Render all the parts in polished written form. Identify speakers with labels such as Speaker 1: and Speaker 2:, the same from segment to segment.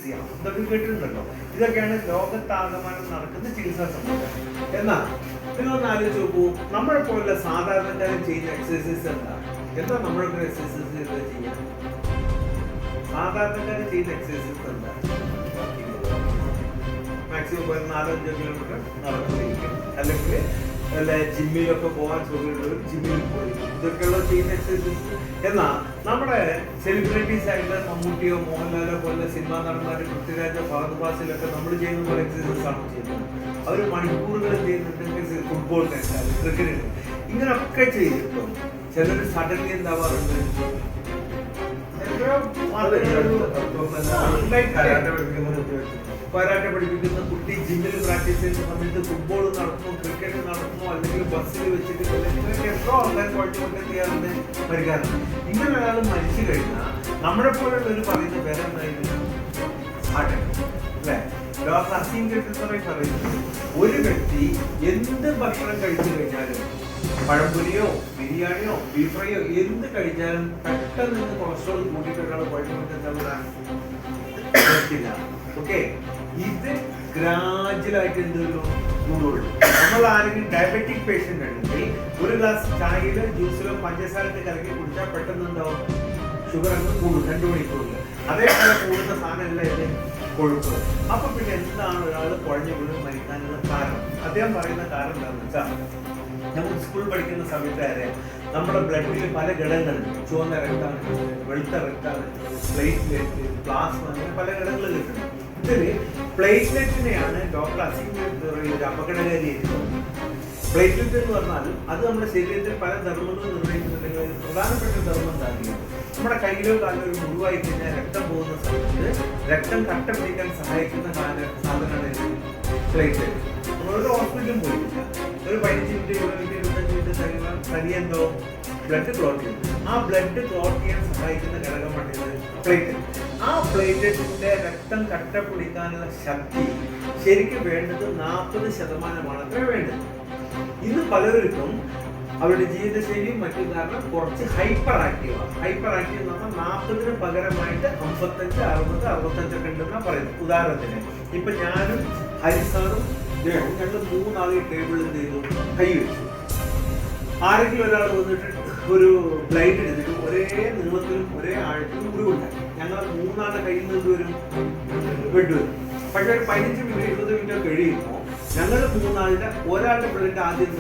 Speaker 1: Anaesthesia, ഇതൊക്കെ കേട്ടിട്ടുണ്ടല്ലോ. ഇതൊക്കെയാണ് ലോകത്താകമാനം നടക്കുന്ന ചികിത്സാ സമ്പ്രദായം. എന്നാൽ നിങ്ങളൊന്ന് ആലോചിച്ച് നോക്കൂ, നമ്മളെ പോലുള്ള സാധാരണക്കാരൻ ചെയ്യുന്ന എക്സസൈസ് എന്താ നമ്മളൊക്കെ എക്സസൈസ് ചെയ്യുന്നത്? സാധാരണക്കാരൻ ചെയ്യുന്ന എക്സസൈസ് എന്താ? മാക്സിമം 4-5 കിലോമീറ്റർ നടന്നിരിക്കും, അല്ലെങ്കിൽ ജിമ്മിലൊക്കെ പോകാൻ സൗകര്യമുള്ളവർ ജിമ്മിൽ പോയി, ഇതൊക്കെയുള്ള ചെയ്യുന്ന എക്സസൈസ്. എന്നാൽ നമ്മുടെ സെലിബ്രിറ്റീസ് ആയിട്ടുള്ള മമ്മൂട്ടിയോ മോഹൻലാലോ പോലെ സിനിമാ നടന്മാർ, പൃഥ്വിരാജോ ഫഹദ് ഫാസിലൊക്കെ നമ്മൾ ചെയ്യുന്ന പോലെ എക്സസൈസ് ആണ് ചെയ്യുന്നത്. അവർ മണിക്കൂറുകൾ ചെയ്യുന്നുണ്ട്. ഫുട്ബോൾ കളിച്ചാൽ, ക്രിക്കറ്റ്, ഇങ്ങനെയൊക്കെ ചെയ്തിട്ടും ചിലർ സഡൻലി എന്താവാറുണ്ട്, കരാട്ടെ പഠിപ്പിക്കുന്ന കുട്ടി ജിമ്മിൽ പ്രാക്ടീസ് ചെയ്യുന്ന സമയത്ത് ഫുട്ബോൾ നടത്തുമോ, ക്രിക്കറ്റ് നടത്തുമോ, അല്ലെങ്കിൽ ബസ്സിൽ വെച്ചിട്ട് എത്രയോ ആൾക്കാർ കുഴപ്പമൊക്കെ ചെയ്യാറുണ്ട്, മരിക്കാറുണ്ട്. ഇങ്ങനെ ഒരാൾ മരിച്ചു കഴിഞ്ഞാൽ നമ്മളെ പോലുള്ളവർ പറയുന്ന പേര് എന്തായിരുന്നു? ഹാർട്ട് അറ്റാക്ക് അല്ലേ? ഡോക്ടർ അസീം കെട്ടിത്തറ പറയുന്നത് ഒരു വ്യക്തി എന്ത് ഭക്ഷണം കഴിച്ചു കഴിഞ്ഞാലും, പഴംപൊരിയോ ബിരിയാണിയോ ബീഫ് ഫ്രൈയോ എന്ത് കഴിച്ചാലും പെട്ടെന്ന് കൊളസ്ട്രോൾ കൂട്ടിയിട്ട് ഒരാൾ കുഴപ്പമില്ല. ഓക്കെ, ഇത് ഗ്രാജുവലായിട്ട് എന്ത് കൂടുള്ളൂ. നമ്മൾ ആരെങ്കിലും ഡയബറ്റിക് പേഷ്യൻ്റ് ഉണ്ടെങ്കിൽ ഒരു ഗ്ലാസ് ചായയിലോ ജ്യൂസിലോ പഞ്ചസാരത്തെ കലക്കി കുടിച്ചാൽ പെട്ടെന്ന് എന്താവും? ഷുഗർ അങ്ങ് കൂടും 2 മണിക്കൂറിൽ. അതേപോലെ കൂടുന്ന സാധനമല്ല ഇത് കൊഴുപ്പ്. അപ്പൊ പിന്നെ എന്താണ് ഒരാൾ കുഴഞ്ഞു വീണ് മരിക്കാനുള്ള കാരണം? അദ്ദേഹം പറയുന്ന കാരണം എന്താണെന്ന് വെച്ചാൽ, നമ്മൾ സ്കൂൾ പഠിക്കുന്ന സമയത്ത് അറിയാം, നമ്മുടെ ബ്ലഡിൽ പല ഘടകങ്ങളുണ്ട്. ചുവന്ന രക്തമാണ്, വെളുത്ത രക്തമാണ്, പ്ലേറ്റ്ലെറ്റ്, പ്ലാസ്മ, അങ്ങനെ പല ഘടകങ്ങൾ കിട്ടുന്നത്. ഇതില് പ്ലേറ്റ്ലെറ്റിനെയാണ് ഡോക്ടർ അസീം ഒരു അപകടകാരിയായിട്ട് തോന്നുന്നത്. പ്ലേറ്റ്ലെറ്റ് എന്ന് പറഞ്ഞാൽ അത് നമ്മുടെ ശരീരത്തിൽ പല ധർമ്മങ്ങൾ നിർവഹിക്കുന്നുണ്ടെങ്കിൽ പ്രധാനപ്പെട്ട ധർമ്മം എന്താണെങ്കിലും, നമ്മുടെ കയ്യിലോ കാലിലോ ഒരു മുറിവായി കഴിഞ്ഞാൽ രക്തം പോകുന്ന സമയത്ത് രക്തം കട്ട പിടിക്കാൻ സഹായിക്കുന്ന സാധനമാണ് പ്ലേറ്റ്ലെറ്റ്. നമ്മളൊരു ഹോസ്പിറ്റലിൽ പോയിട്ടില്ല, ഒരു 15 മിനിറ്റ് 25 മിനിറ്റ് കഴിയുമ്പോൾ തനിയെന്തോ ബ്ലഡ് ക്ലോട്ട് ചെയ്യും. ആ ബ്ലഡ് ക്ലോട്ട് ചെയ്യാൻ സഹായിക്കുന്ന ഘടകമാണ് പ്ലേറ്റ്ലെറ്റ്. ആ പ്ലേറ്റ്ലെറ്റിന്റെ രക്തം കട്ട പിടിക്കാനുള്ള ശക്തി ശരിക്കും വേണ്ടത് 40% അത്ര വേണ്ടത്. ഇന്ന് പലവർക്കും അവരുടെ ജീവിതശൈലിയും മറ്റും കാരണം കുറച്ച് ഹൈപ്പർ ആക്റ്റീവാണ്. ഹൈപ്പർ ആക്റ്റീവ് എന്ന് പറഞ്ഞാൽ 40-ന് പകരമായിട്ട് 55, 60, 65 ഒക്കെ ഉണ്ടെന്നാണ് പറയുന്നത്. ഉദാഹരണത്തിന് ഇപ്പൊ ഞാനും ഹരിസാറും ഞങ്ങൾ 3 ആൾ ടേബിളിൽ എന്ത് ചെയ്തു? കൈ വെച്ചു. ആരെങ്കിലും ഒരാൾ വന്നിട്ട് ഒരു ബ്ലൈഡ് എടുത്തിട്ട് ഒരേ നീളത്തിലും ഒരേ ആഴത്തിലും മുറിവുണ്ടാക്കി. ഞങ്ങൾ 3 ആളുടെ കയ്യിൽ നിന്ന് വരും വെട്ടുവരും. പക്ഷെ ഒരു 15 മിനിറ്റ് 20 മിനിറ്റ് കഴിയുമ്പോൾ ഞങ്ങൾ 3 ആളുടെ ഒരാളുടെ ബ്ലഡ് ആദ്യം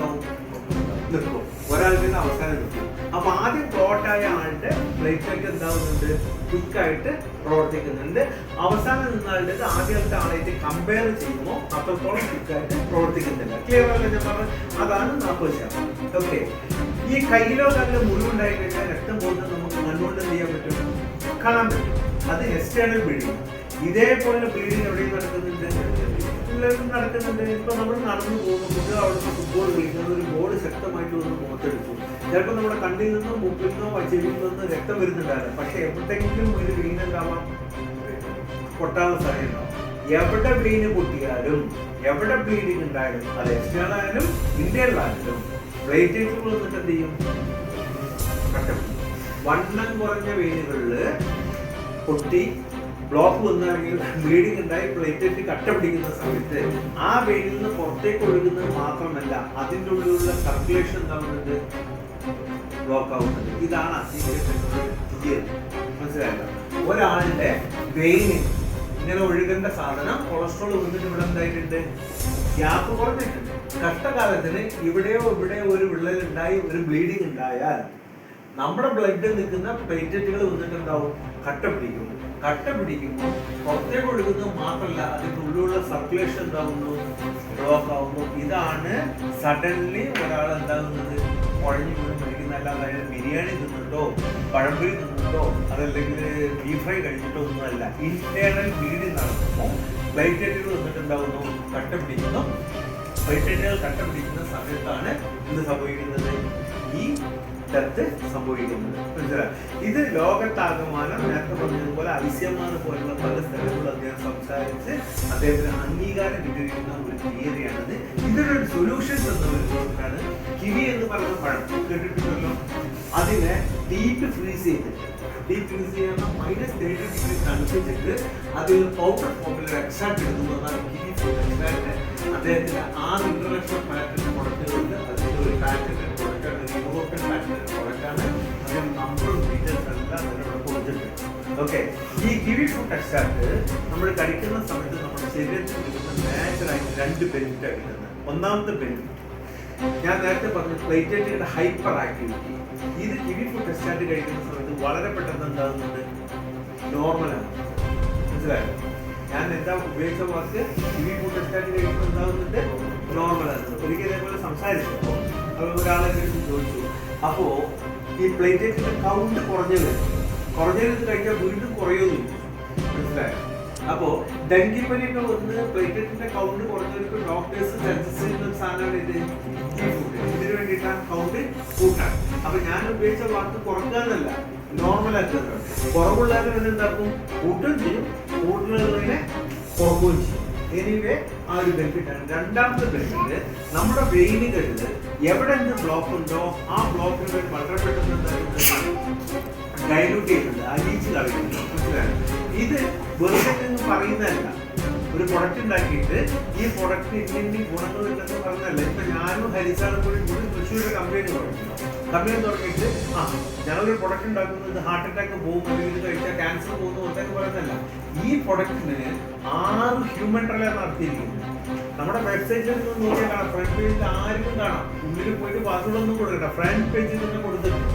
Speaker 1: നിൽക്കും, ഒരാളുടെ അവസാനം നിൽക്കും. അപ്പൊ ആദ്യം ക്ലോട്ടായ ആളുടെ പ്ലേറ്റ്ലെറ്റ് എന്താവുന്നുണ്ട്? ക്വിക്കായിട്ട് പ്രവർത്തിക്കുന്നുണ്ട്. അവസാനം നിന്നാളുടെ ആദ്യത്തെ ആളായിട്ട് കമ്പയർ ചെയ്യുമ്പോൾ അത്രത്തോളം ക്വിക്കായിട്ട് പ്രവർത്തിക്കുന്നില്ല. ക്ലിയർ അല്ല ഞാൻ പറഞ്ഞത്? അതാണ് 40%. ഓക്കെ, ഈ കയ്യിലോ കാലിലോ മുറിവുണ്ടായി കഴിഞ്ഞാൽ രക്തം പോകുന്നത് നമുക്ക് കണ്ണുകൊണ്ട് എന്ത് ചെയ്യാൻ പറ്റും? കാണാൻ പറ്റും. അത് എക്സ്റ്റേണൽ ബ്ലീഡിങ്. ഇതേപോലെ ബ്ലീഡിങ് എവിടെയും നടക്കുന്നുണ്ട്. ഇപ്പൊ നമ്മൾ നടന്നു പോകുമ്പോൾ കുട്ടികൾ അവിടുന്ന് ഫുട്ബോൾ കളിക്കുന്നത് ഒരു ബോൾ ശക്തമായിട്ട് വന്ന് മുഖത്തെടുത്തു. ചിലപ്പോൾ നമ്മുടെ കണ്ണിൽ നിന്നോ മൂക്കിൽ നിന്നോ ചെവിയിൽ നിന്നോ രക്തം വരുന്നുണ്ടാവില്ല. പക്ഷെ എവിടെയെങ്കിലും ഒരു വീണ് ഉണ്ടാവാം, പൊട്ടാനുള്ള സാധ്യതയുണ്ടാവും. എവിടെ ബ്ലീഡിങ് പൊട്ടിയാലും എവിടെ ബ്ലീഡിങ് ഉണ്ടായാലും അത് എക്സ്റ്റേണൽ ആയാലും ഇന്ത്യയിൽ ആയാലും പ്ലേറ്റ്ലെറ്റുകൾ വന്നിട്ട് എന്ത് ചെയ്യും? കട്ടപ്പിടിക്കും. വണ്ണം കുറഞ്ഞ വെയിനുകളിൽ പൊട്ടി ബ്ലോക്ക് വന്നാണെങ്കിൽ ബ്ലീഡിങ് ഉണ്ടായി പ്ലേറ്റ്ലെറ്റ് കട്ട പിടിക്കുന്ന സമയത്ത് ആ വെയിനിൽ നിന്ന് പുറത്തേക്ക് ഒഴുകുന്നത് മാത്രമല്ല, അതിൻ്റെ ഉള്ളിലുള്ള സർക്കുലേഷൻ എന്താവുന്നത്? ബ്ലോക്ക് ആവുന്നത്. ഇതാണ് മനസ്സിലായല്ലോ? ഒരാളുടെ വെയിന് ഇങ്ങനെ ഒഴുകേണ്ട സാധനം കൊളസ്ട്രോൾ വന്നിട്ട് ഇവിടെ എന്തായിട്ടുണ്ട്? ഗ്യാപ്പ് കുറഞ്ഞിട്ടുണ്ട്. കഷ്ടകാലത്തിന് ഇവിടെയോ ഒരു വിള്ളൽ ഉണ്ടായി ഒരു ബ്ലീഡിങ് ഉണ്ടായാൽ നമ്മുടെ ബ്ലഡ് നിൽക്കുന്ന പ്ലേറ്റ്ലെറ്റുകൾ വന്നിട്ടുണ്ടാവും, കട്ട പിടിക്കും. കട്ട പിടിക്കുമ്പോൾ പുറത്തേക്ക് ഒഴുകുന്നത് മാത്രമല്ല, അതിൻ്റെ ഉള്ളിലുള്ള സർക്കുലേഷൻ എന്താവുന്നു? ബ്ലോക്ക് ആവുന്നു. ഇതാണ് സഡൻലി ഒരാൾ എന്താകുന്നത്? കുഴഞ്ഞു വീണ് മരിക്കുന്ന. അല്ലാതെ ബിരിയാണി തിന്നിട്ടോ പഴംപൊരി തിന്നിട്ടോ അതല്ലെങ്കിൽ ബീഫ് ഫ്രൈ കഴിച്ചിട്ടോ ഒന്നുമല്ല. ഇന്റേണൽ ബ്ലീഡിങ് നടക്കുമ്പോൾ പ്ലേറ്റ്ലെറ്റുകൾ വന്നിട്ടുണ്ടാവുന്നു, കട്ട പിടിക്കുന്നു. പ്ലേറ്റ്ലെറ്റുകൾ കട്ട പിടിക്കുന്ന സമയത്താണ് ഇത് സംഭവിക്കുന്നത്, ഈ ഡെത്ത് സംഭവിക്കുന്നത്. മനസ്സിലായി? ഇത് ലോകത്താകമാനം നേരത്തെ പറഞ്ഞതുപോലെ ഐസിഎംആർ പോലുള്ള പല സ്ഥലങ്ങളും അദ്ദേഹം സംസാരിച്ച് അദ്ദേഹത്തിന് അംഗീകാരം കിട്ടിയിരിക്കുന്ന ഒരു തിയറിയാണിത്. ഇതിനൊരു സൊല്യൂഷൻസ് എന്ന് പറയുന്നതാണ് കിവി എന്ന് പറയുന്ന പഴം കേട്ടിട്ടുണ്ടല്ലോ. അതിനെ ഡീപ്പ് ഫ്രീസ് ചെയ്തിട്ട് ഡീപ് ഫ്രീസ് ചെയ്യുന്ന -30° തണുപ്പിച്ചിട്ട് അതിൽ പൗഡർ ഫോമിൽ എക്സ്ട്രാക്ട് എടുക്കുന്നു. അതാണ് കിവി ഫ്രൂട്ട് എക്സ്ട്രാക്ട്. അദ്ദേഹത്തിന് 6 ഇന്റർനാഷണൽ പാറ്റന്റ് കൊടുത്തുകൊണ്ട് അതിന്റെ ഒരു പാറ്റന്റ് കൊടുക്കാണ്, യൂറോപ്യൻ പാറ്റന്റ് കൊടുക്കാണ്. അതിന് നമ്പറും ഡീറ്റെയിൽസ് എല്ലാം ഇവിടെ കൊടുത്തിട്ടുണ്ട്. ഓക്കെ, ഈ കിവി ഫ്രൂട്ട് എക്സ്ട്രാക്ട് നമ്മൾ കഴിക്കുന്ന സമയത്ത് നമ്മുടെ ശരീരത്തിൽ കിട്ടുന്ന നാച്ചുറലായിട്ട് 2 ബെനിഫിറ്റാണ് കിട്ടുന്നത്. ഒന്നാമത്തെ ബെനിഫിറ്റ് ഞാൻ നേരത്തെ പറഞ്ഞു, പ്ലേറ്റ്ലെറ്റിന്റെ ഹൈപ്പർ ആക്ടിവിറ്റി. ഇത് കിവി ഫ്രൂട്ട് എക്സ്ട്രാക്ട് കഴിക്കുന്ന സമയത്ത് വളരെ പെട്ടെന്ന് എന്താകുന്നുണ്ട്, നോർമലാണ്. മനസ്സിലായോ? ഞാൻ എന്താ ഉപയോഗിച്ച വാക്ക്, കിവി ഫ്രൂട്ട് എക്സ്ട്രാക്ട് കഴിക്കുമ്പോൾ എന്താകുന്നുണ്ട്, നോർമലാണ്. ഒരിക്കലും ഇതേപോലെ സംസാരിച്ചപ്പോൾ അപ്പോൾ ഒരാളെ ചോദിച്ചു, അപ്പോൾ ഈ പ്ലേറ്റ്ലെറ്റിന്റെ കൗണ്ട് കുറഞ്ഞത് കഴിച്ചാൽ വീണ്ടും കുറയുന്നില്ല. മനസ്സിലായോ? അപ്പോൾ ഡെങ്കിപ്പനിയൊക്കെ വന്ന് പ്ലേറ്റ്ലെറ്റിന്റെ കൗണ്ട് കുറഞ്ഞവർക്ക് ഡോക്ടേഴ്സ് സജസ്റ്റ് ചെയ്യുന്ന സാധനമാണ് ഇത് കിവി ഫ്രൂട്ട്. ഇതിന് വേണ്ടിയിട്ടാണ് കൗണ്ട് കൂട്ടാൻ. അപ്പൊ ഞാൻ ഉപയോഗിച്ച വാക്ക് കുറക്കാന്നല്ല, നോർമലാക്കുന്നത്. കുറവുള്ളവരെ എന്താക്കും, കൂട്ടുകയും ചെയ്യും, കൂട്ടുന്നതിനെ കുറക്കുകയും ചെയ്യും. എനിവേ ആ ഒരു ബെനിഫിറ്റാണ്. രണ്ടാമത്തെ ബെനിഫിറ്റ്, നമ്മുടെ വെയിനുകളിൽ എവിടെ എന്ത് ബ്ലോക്ക് ഉണ്ടോ ആ ബ്ലോക്കിന് വളരെ പെട്ടെന്ന് ഡൈലൂട്ട് ചെയ്യുന്നുണ്ട്, അലിയിച്ച് കളയുന്നുണ്ട്. മനസ്സിലായോ? ഇത് വെറുതെ പറയുന്നതല്ല. ഒരു പ്രൊഡക്റ്റ് ഉണ്ടാക്കിയിട്ട് ഈ പ്രൊഡക്റ്റ് ഇന്ന ഗുണങ്ങളില്ലെന്ന് പറഞ്ഞതല്ല. ഇപ്പൊ ഞാനും ഹരിസാറും കൂടി തൃശ്ശൂരിൽ കമ്പനി തുടങ്ങിയിട്ട് ഞാനൊരു പ്രൊഡക്റ്റ് ഉണ്ടാക്കുന്നത് ഹാർട്ട് അറ്റാക്ക് പോകും, അല്ലെങ്കിൽ കഴിച്ചാൽ ക്യാൻസർ പോകുന്നു എന്നൊക്കെ പറയുന്നതല്ല. ഈ പ്രൊഡക്റ്റിന് 6 ഹ്യൂമൻ ട്രയൽ നടത്തിയിരിക്കുന്നു. നമ്മുടെ വെബ്സൈറ്റിൽ നിന്ന് നോക്കിയാൽ കാണാം, ഫ്രണ്ട് പേജിൽ ആർക്കും കാണാം. ഉള്ളിൽ പോയിട്ട് പാസ്വേഡൊന്നും കൊടുക്കണ്ട, ഫ്രണ്ട് പേജിൽ തന്നെ കൊടുത്തിട്ടുണ്ട്.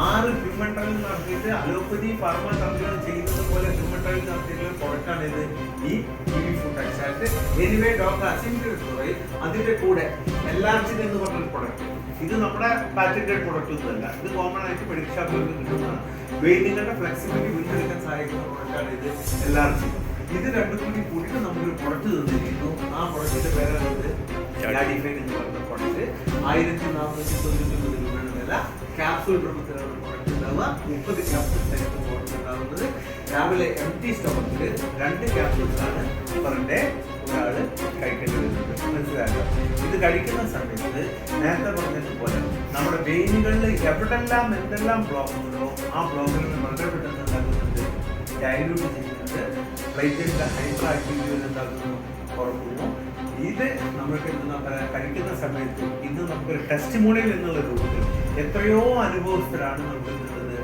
Speaker 1: 6 ഹ്യൂമൻ ട്രയൽ നടത്തിയിട്ട് അലോപ്പതി ഫാർമ കമ്പനികൾ ചെയ്യുന്നത് പോലെ ഹ്യൂമൻ ട്രയൽ നടത്തിയിട്ടുള്ള പ്രൊഡക്റ്റാണ് ഇത്, ഈ kiwi fruit extract. Anyway doctor അസിന്റെ അതിന്റെ കൂടെ എല്ലാർജിൻ എന്ന് പറഞ്ഞൊരു പ്രൊഡക്റ്റ്. ഇത് നമ്മുടെ പാറ്റന്റഡ് പ്രൊഡക്റ്റ് ഒന്നുമല്ല, ഇത് കോമൺ ആയിട്ട് മെഡിക്കൽ ഷോപ്പിൽ കിട്ടുന്നതാണ്. വെയിനിങ്ങളുടെ ഫ്ലെക്സിബിലിറ്റി വീണ്ടെടുക്കാൻ സഹായിക്കുന്ന പ്രൊഡക്റ്റാണ് ഇത് എല്ലാർജിൻ. ഇത് രണ്ടും കൂടി കൂടിയിട്ട് നമുക്കൊരു പ്രൊഡക്റ്റ് തന്നിരിക്കുന്നു. ആ പ്രൊഡക്റ്റിന്റെ പേരാണ് യാഡിഫൈൻ എന്ന് പറയുന്ന പ്രൊഡക്റ്റ്. 1499 രൂപയുടെ വില. ക്യാപ്സൂൾ രൂപത്തിലാണ് പ്രൊഡക്റ്റ് ഉണ്ടാവുക. 30 ക്യാപ്സൂൾസ് ആയിരിക്കും പ്രൊഡക്റ്റ് ഉണ്ടാവുന്നത്. രാവിലെ എംപ്റ്റി സ്റ്റൊമക്കിൽ 2 ക്യാപ്സൂൾസ് ആണ് പെർ ഡേ ഒരാള് കഴിക്കേണ്ടി വരുന്നത്. മനസ്സിലാക്കുക? ഇത് കഴിക്കുന്ന സമയത്ത് നേരത്തെ പറഞ്ഞതുപോലെ നമ്മുടെ വെയിനുകളിൽ എവിടെല്ലാം എന്തെല്ലാം ബ്ലോക്ക് ഉണ്ടോ ആ ബ്ലോക്കുകൾ വളരെ പെട്ടെന്ന് ഉണ്ടാക്കുന്നുണ്ട്, ഡൈലൂട്ട് ചെയ്യുന്നുണ്ട്. പ്ലേറ്റ്ലെറ്റിന്റെ ഹൈപ്പർ ആക്ടിവിറ്റി ഉണ്ടാക്കുന്നു, കുറക്കുന്നു. ഇത് നമുക്ക് കഴിക്കുന്ന സമയത്ത് ഇത് നമുക്കൊരു ടെസ്റ്റിമോണിയൽ എന്നുള്ള രൂപത്തിൽ എത്രയോ അനുഭവസ്ഥരാണ് നമുക്ക് ഉള്ളത്.